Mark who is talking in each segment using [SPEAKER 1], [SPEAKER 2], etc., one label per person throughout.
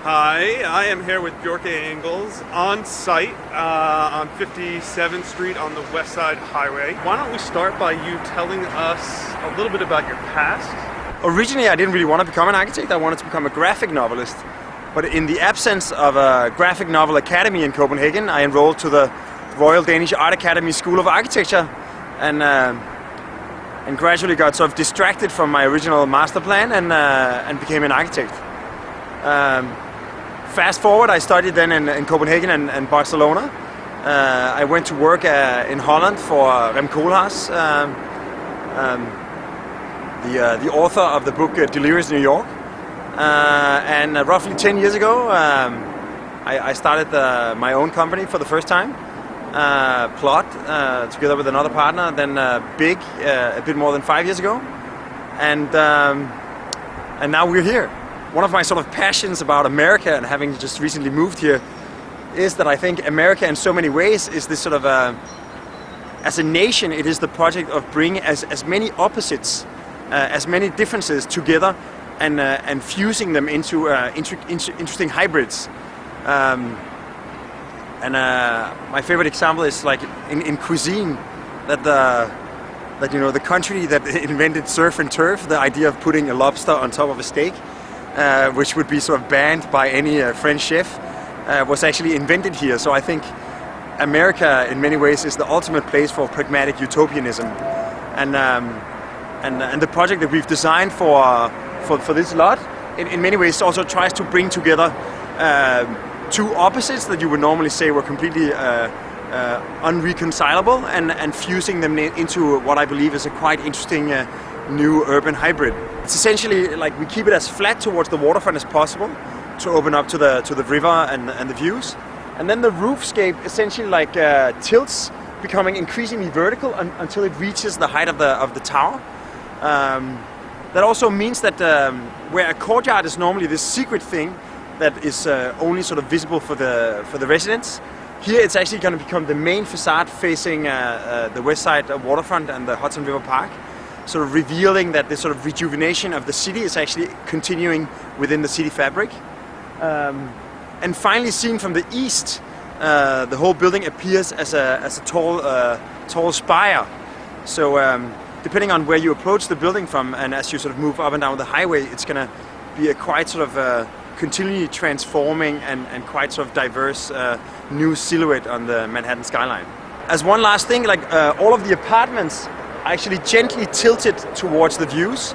[SPEAKER 1] Hi, I am here with Bjarke Ingels on site on 57th Street on the West Side Highway. Why don't we start by you telling us a little bit about your past?
[SPEAKER 2] Originally, I didn't really want to become an architect. I wanted to become a graphic novelist. But in the absence of a graphic novel academy in Copenhagen, I enrolled to the Royal Danish Art Academy School of Architecture and gradually got sort of distracted from my original master plan and became an architect. Fast forward, I studied then in Copenhagen and Barcelona. I went to work in Holland for Rem Koolhaas, the author of the book Delirious New York. And roughly 10 years ago, I started my own company for the first time, Plot, together with another partner, then Big, a bit more than 5 years ago. And now we're here. One of my sort of passions about America and having just recently moved here is that I think America in so many ways is this sort of, as a nation, it is the project of bringing as many opposites, as many differences together and fusing them into interesting hybrids. My favorite example is like in cuisine, that you know, the country that invented surf and turf, the idea of putting a lobster on top of a steak, which would be sort of banned by any French chef, was actually invented here. So I think America, in many ways, is the ultimate place for pragmatic utopianism, and the project that we've designed for this lot, in many ways, also tries to bring together two opposites that you would normally say were completely unreconcilable, and fusing them into what I believe is a quite interesting new urban hybrid. It's essentially like we keep it as flat towards the waterfront as possible to open up to the river and the views, and then the roofscape essentially like tilts, becoming increasingly vertical until it reaches the height of the tower. That also means that where a courtyard is normally this secret thing that is only sort of visible for the residents, here it's actually going to become the main facade facing the west side waterfront and the Hudson River Park, sort of revealing that this sort of rejuvenation of the city is actually continuing within the city fabric. And finally, seen from the east, the whole building appears as a tall spire. So depending on where you approach the building from, and as you sort of move up and down the highway, it's going to be a quite sort of continually transforming and quite sort of diverse new silhouette on the Manhattan skyline. As one last thing, like all of the apartments are actually gently tilted towards the views,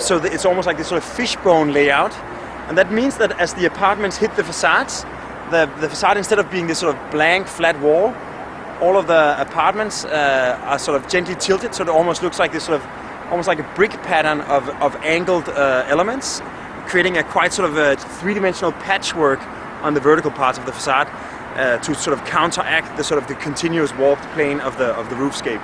[SPEAKER 2] so that it's almost like this sort of fishbone layout, and that means that as the apartments hit the facades, the facade, instead of being this sort of blank flat wall, all of the apartments are sort of gently tilted, so it almost looks like this sort of, almost like a brick pattern of angled elements, creating a quite sort of a three-dimensional patchwork on the vertical parts of the facade to sort of counteract the sort of the continuous warped plane of the roofscape.